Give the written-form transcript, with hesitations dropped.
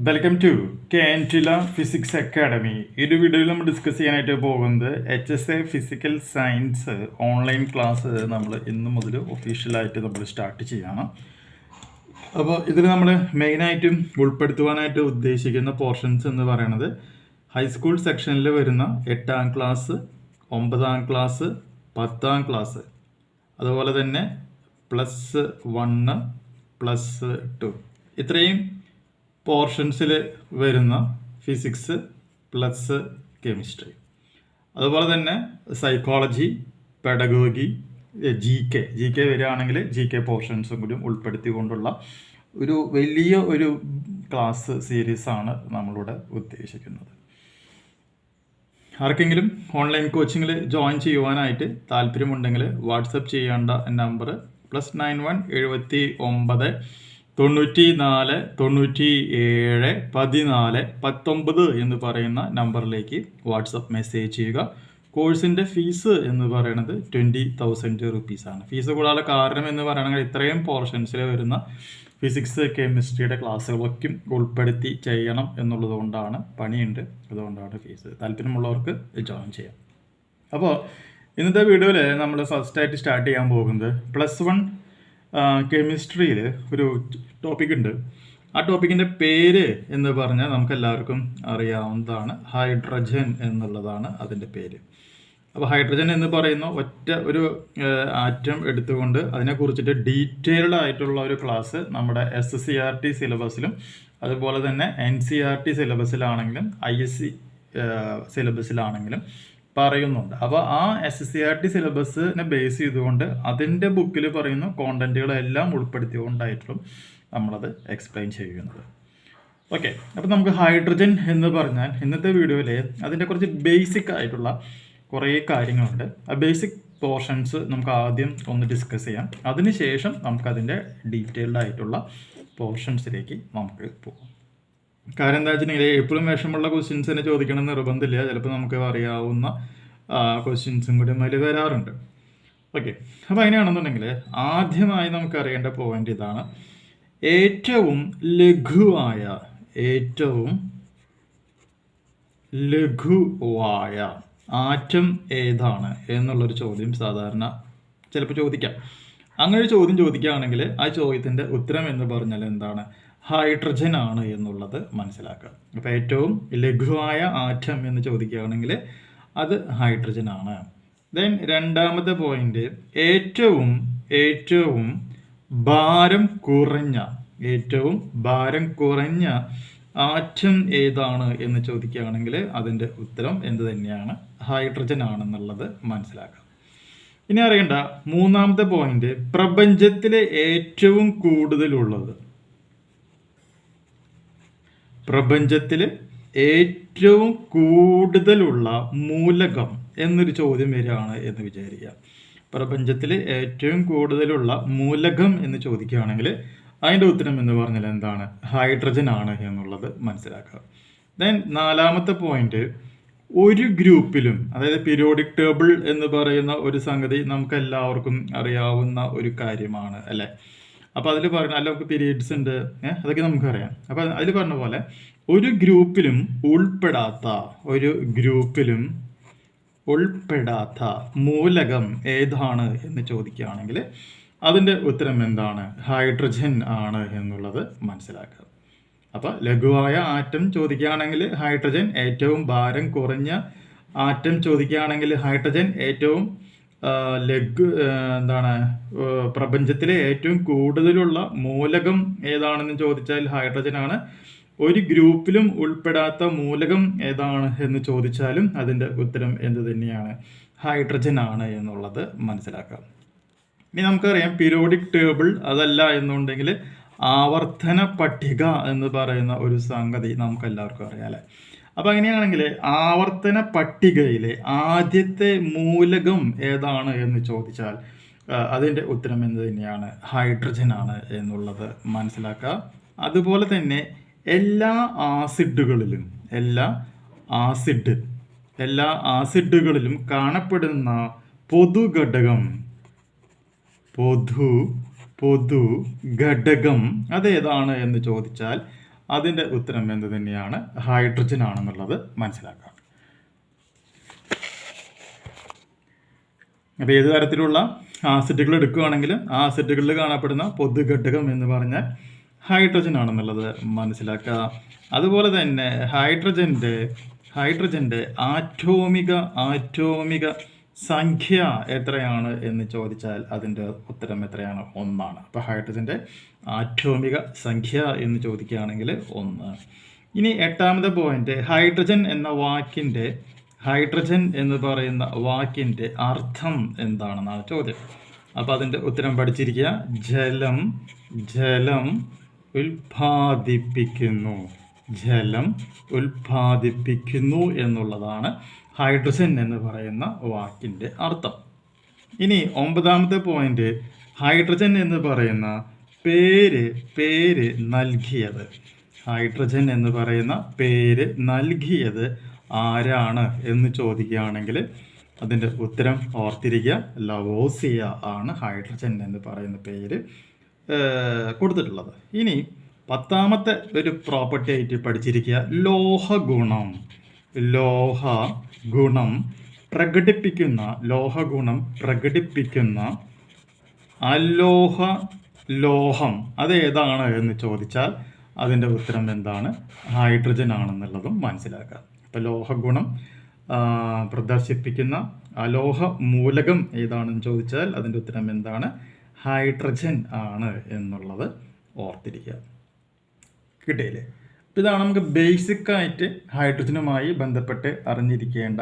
Welcome to കാൻറ്റില physics academy. ഈ ഒരു വീഡിയോയിൽ നമ്മൾ ഡിസ്കസ് ചെയ്യാനായിട്ട് പോകുന്നത് HSA physical science online class നമ്മൾ ഇന്ന് മുതൽ ഒഫീഷ്യലായിട്ട് നമ്മൾ സ്റ്റാർട്ട് ചെയ്യാണ്. അപ്പോൾ ഇതിൽ നമ്മൾ മെയിനായിട്ടും ഉൾപ്പെടുത്തുവാനായിട്ട് ഉദ്ദേശിക്കുന്ന പോർഷൻസ് എന്ന് പറയുന്നത് ഹൈസ്കൂൾ സെക്ഷനിൽ വരുന്ന 8ാം ക്ലാസ്, 9ാം ക്ലാസ്, 10ാം ക്ലാസ്, അതുപോലെ തന്നെ +1, +2 ഇത്രയും പോർഷൻസിൽ വരുന്ന ഫിസിക്സ് പ്ലസ് കെമിസ്ട്രി, അതുപോലെ തന്നെ സൈക്കോളജി, പെഡഗോഗി, ജി കെ വരികയാണെങ്കിൽ GK പോർഷൻസും കൂടി ഉൾപ്പെടുത്തിക്കൊണ്ടുള്ള ഒരു വലിയ ഒരു ക്ലാസ് സീരീസാണ് നമ്മളിവിടെ ഉദ്ദേശിക്കുന്നത്. ആർക്കെങ്കിലും ഓൺലൈൻ കോച്ചിങ്ങിൽ ജോയിൻ ചെയ്യുവാനായിട്ട് താല്പര്യമുണ്ടെങ്കിൽ വാട്സപ്പ് ചെയ്യേണ്ട നമ്പർ +91 79 94 97 14 19 എന്ന് പറയുന്ന നമ്പറിലേക്ക് വാട്സപ്പ് മെസ്സേജ് ചെയ്യുക. കോഴ്സിൻ്റെ ഫീസ് എന്ന് പറയുന്നത് 20,000 റുപ്പീസാണ്. ഫീസ് കൂടാതെ കാരണം എന്ന് പറയുകയാണെങ്കിൽ ഇത്രയും പോർഷൻസിൽ വരുന്ന ഫിസിക്സ് കെമിസ്ട്രിയുടെ ക്ലാസ്സുകളൊക്കെ ഉൾപ്പെടുത്തി ചെയ്യണം എന്നുള്ളത് കൊണ്ടാണ്, പണിയുണ്ട്, അതുകൊണ്ടാണ് ഫീസ്. താല്പര്യമുള്ളവർക്ക് ജോയിൻ ചെയ്യാം. അപ്പോൾ ഇന്നത്തെ വീഡിയോയിൽ നമ്മൾ ഫസ്റ്റായിട്ട് സ്റ്റാർട്ട് ചെയ്യാൻ പോകുന്നത് +1 കെമിസ്ട്രിയിൽ ഒരു ടോപ്പിക് ഉണ്ട്. ആ ടോപ്പിക്കിൻ്റെ പേര് എന്ന് പറഞ്ഞാൽ നമുക്ക് എല്ലാവർക്കും അറിയാവുന്നതാണ്, ഹൈഡ്രജൻ എന്നുള്ളതാണ് അതിൻ്റെ പേര്. അപ്പോൾ ഹൈഡ്രജൻ എന്ന് പറയുന്ന ഒറ്റ ഒരു ആറ്റം എടുത്തുകൊണ്ട് അതിനെക്കുറിച്ചിട്ട് ഡീറ്റെയിൽഡ് ആയിട്ടുള്ള ഒരു ക്ലാസ് നമ്മുടെ SCERT സിലബസിലും അതുപോലെ തന്നെ NCERT സിലബസിലാണെങ്കിലും ISC സിലബസിലാണെങ്കിലും പറയുന്നുണ്ട്. അപ്പോൾ ആ SCERT സിലബസിനെ ബേസ് ചെയ്തുകൊണ്ട് അതിൻ്റെ ബുക്കിൽ പറയുന്ന കോണ്ടന്റുകളെല്ലാം ഉൾപ്പെടുത്തിക്കൊണ്ടായിട്ടും നമ്മളത് എക്സ്പ്ലെയിൻ ചെയ്യുന്നത്. ഓക്കെ, അപ്പോൾ നമുക്ക് ഹൈഡ്രജൻ എന്ന് പറഞ്ഞാൽ ഇന്നത്തെ വീഡിയോയിൽ അതിൻ്റെ കുറച്ച് ബേസിക് ആയിട്ടുള്ള കുറേ കാര്യങ്ങളുണ്ട്. ആ ബേസിക് പോർഷൻസ് നമുക്ക് ആദ്യം ഒന്ന് ഡിസ്കസ് ചെയ്യാം. അതിനുശേഷം നമുക്കതിൻ്റെ ഡീറ്റെയിൽഡ് ആയിട്ടുള്ള പോർഷൻസിലേക്ക് നമുക്ക് പോകാം. കാര്യം എന്താ വെച്ചിട്ടുണ്ടെങ്കിൽ എപ്പോഴും വിഷമുള്ള ക്വസ്റ്റ്യൻസ് തന്നെ ചോദിക്കണം എന്ന് നിർബന്ധമില്ല. ചിലപ്പോൾ നമുക്ക് അറിയാവുന്ന ക്വസ്റ്റ്യൻസും കൂടി അതിൽ വരാറുണ്ട്. ഓക്കെ, അപ്പോൾ അങ്ങനെയാണെന്നുണ്ടെങ്കിൽ ആദ്യമായി നമുക്ക് അറിയേണ്ട പോയിന്റ് ഇതാണ്. ഏറ്റവും ലഘുവായ ആറ്റം ഏതാണ് എന്നുള്ളൊരു ചോദ്യം സാധാരണ ചിലപ്പോൾ ചോദിക്കാം. അങ്ങനെ ഒരു ചോദ്യം ചോദിക്കുകയാണെങ്കിൽ ആ ചോദ്യത്തിൻ്റെ ഉത്തരം എന്ന് പറഞ്ഞാൽ എന്താണ്? ഹൈഡ്രജൻ ആണ് എന്നുള്ളത് മനസ്സിലാക്കുക. അപ്പോൾ ഏറ്റവും ലഘുവായ ആറ്റം എന്ന് ചോദിക്കുകയാണെങ്കിൽ അത് ഹൈഡ്രജൻ ആണ്. ദെൻ രണ്ടാമത്തെ പോയിന്റ്, ഏറ്റവും ഭാരം കുറഞ്ഞ ആറ്റം ഏതാണ് എന്ന് ചോദിക്കുകയാണെങ്കിൽ അതിൻ്റെ ഉത്തരം എന്ത് തന്നെയാണ്? ഹൈഡ്രജൻ ആണെന്നുള്ളത് മനസ്സിലാക്കാം. ഇനി അറിയേണ്ട മൂന്നാമത്തെ പോയിന്റ്, പ്രപഞ്ചത്തിലെ ഏറ്റവും കൂടുതലുള്ള മൂലകം എന്നൊരു ചോദ്യം വരികയാണ് എന്ന് വിചാരിക്കുക. പ്രപഞ്ചത്തിൽ ഏറ്റവും കൂടുതലുള്ള മൂലകം എന്ന് ചോദിക്കുകയാണെങ്കിൽ അതിൻ്റെ ഉത്തരം എന്ന് പറഞ്ഞാൽ എന്താണ്? ഹൈഡ്രജൻ ആണ് എന്നുള്ളത് മനസ്സിലാക്കുക. ദെൻ നാലാമത്തെ പോയിന്റ്, ഒരു ഗ്രൂപ്പിലും, അതായത് പീരിയോഡിക് ടേബിൾ എന്ന് പറയുന്ന ഒരു സംഗതി നമുക്ക് എല്ലാവർക്കും അറിയാവുന്ന ഒരു കാര്യമാണ് അല്ലേ? അപ്പോൾ അതിൽ പറഞ്ഞ നമുക്ക് പീരീഡ്സ് ഉണ്ട്, അതൊക്കെ നമുക്കറിയാം. അപ്പോൾ അതിൽ പറഞ്ഞ പോലെ ഒരു ഗ്രൂപ്പിലും ഉൾപ്പെടാത്ത മൂലകം ഏതാണ് എന്ന് ചോദിക്കുകയാണെങ്കിൽ അതിൻ്റെ ഉത്തരം എന്താണ്? ഹൈഡ്രജൻ ആണ് എന്നുള്ളത് മനസ്സിലാക്കുക. അപ്പോൾ ലഘുവായ ആറ്റം ചോദിക്കുകയാണെങ്കിൽ ഹൈഡ്രജൻ, ഏറ്റവും ഭാരം കുറഞ്ഞ ആറ്റം ചോദിക്കുകയാണെങ്കിൽ ഹൈഡ്രജൻ, ഏറ്റവും പ്രപഞ്ചത്തിലെ ഏറ്റവും കൂടുതലുള്ള മൂലകം ഏതാണെന്ന് ചോദിച്ചാൽ ഹൈഡ്രജൻ ആണ്. ഒരു ഗ്രൂപ്പിലും ഉൾപ്പെടാത്ത മൂലകം ഏതാണ് എന്ന് ചോദിച്ചാലും അതിൻ്റെ ഉത്തരം എന്ത് തന്നെയാണ്? ഹൈഡ്രജൻ ആണ് എന്നുള്ളത് മനസ്സിലാക്കാം. ഇനി നമുക്കറിയാം പീരിയോഡിക് ടേബിൾ അതല്ല എന്നുണ്ടെങ്കിൽ ആവർത്തന പട്ടിക എന്ന് പറയുന്ന ഒരു സംഗതി നമുക്ക് എല്ലാവർക്കും അറിയാം അല്ലേ? അപ്പോൾ അങ്ങനെയാണെങ്കിൽ ആവർത്തന പട്ടികയിലെ ആദ്യത്തെ മൂലകം ഏതാണ് എന്ന് ചോദിച്ചാൽ അതിൻ്റെ ഉത്തരം എന്ത് തന്നെയാണ്? ഹൈഡ്രജൻ ആണ് എന്നുള്ളത് മനസ്സിലാക്കുക. അതുപോലെ തന്നെ എല്ലാ ആസിഡുകളിലും കാണപ്പെടുന്ന പൊതു ഘടകം അതേതാണ് എന്ന് ചോദിച്ചാൽ അതിൻ്റെ ഉത്തരം എന്ത് തന്നെയാണ്? ഹൈഡ്രജൻ ആണെന്നുള്ളത് മനസ്സിലാക്കാം. അപ്പോൾ ഏത് തരത്തിലുള്ള ആസിഡുകൾ എടുക്കുകയാണെങ്കിൽ ആ ആസിഡുകളിൽ കാണപ്പെടുന്ന പൊതുഘടകം എന്ന് പറഞ്ഞാൽ ഹൈഡ്രജൻ ആണെന്നുള്ളത് മനസ്സിലാക്കുക. അതുപോലെ തന്നെ ഹൈഡ്രജൻ്റെ ആറ്റോമിക സംഖ്യ എത്രയാണ് എന്ന് ചോദിച്ചാൽ അതിൻ്റെ ഉത്തരം എത്രയാണ്? 1 ആണ്. അപ്പോൾ ഹൈഡ്രജൻ്റെ ആറ്റോമിക സംഖ്യ എന്ന് ചോദിക്കുകയാണെങ്കിൽ 1. ഇനി 8ാമത്തെ പോയിന്റ്, ഹൈഡ്രജൻ എന്ന് പറയുന്ന വാക്കിൻ്റെ അർത്ഥം എന്താണെന്നാണ് ചോദ്യം. അപ്പോൾ അതിൻ്റെ ഉത്തരം പഠിച്ചിരിക്കുക. ജലം ഉൽപ്പാദിപ്പിക്കുന്നു എന്നുള്ളതാണ് ഹൈഡ്രജൻ എന്ന് പറയുന്ന വാക്കിൻ്റെ അർത്ഥം. ഇനി 9ാമത്തെ പോയിന്റ്, ഹൈഡ്രജൻ എന്ന് പറയുന്ന പേര് നൽകിയത്. ഹൈഡ്രജൻ എന്ന് പറയുന്ന പേര് നൽകിയത് ആരാണ് എന്ന് ചോദിക്കുകയാണെങ്കിൽ അതിൻ്റെ ഉത്തരം ഓർത്തിരിക്കുക. ലവോസിയ ആണ് ഹൈഡ്രജൻ എന്ന് പറയുന്ന പേര് കൊടുത്തിട്ടുള്ളത്. ഇനി 10ാമത്തെ ഒരു പ്രോപ്പർട്ടി ആയിട്ട് പഠിച്ചിരിക്കുക, ലോഹഗുണം പ്രകടിപ്പിക്കുന്ന ലോഹം അതേതാണ് എന്ന് ചോദിച്ചാൽ അതിൻ്റെ ഉത്തരം എന്താണ്? ഹൈഡ്രജൻ ആണെന്നുള്ളതും മനസ്സിലാക്കുക. അപ്പോൾ ലോഹഗുണം പ്രദർശിപ്പിക്കുന്ന അലോഹ മൂലകം ഏതാണെന്ന് ചോദിച്ചാൽ അതിൻ്റെ ഉത്തരം എന്താണ്? ഹൈഡ്രജൻ ആണ് എന്നുള്ളത് ഓർത്തിരിക്കുക. കിട്ടിയില്ലേ? അപ്പോൾ ഇതാണ് നമുക്ക് ബേസിക്കായിട്ട് ഹൈഡ്രജനുമായി ബന്ധപ്പെട്ട് അറിഞ്ഞിരിക്കേണ്ട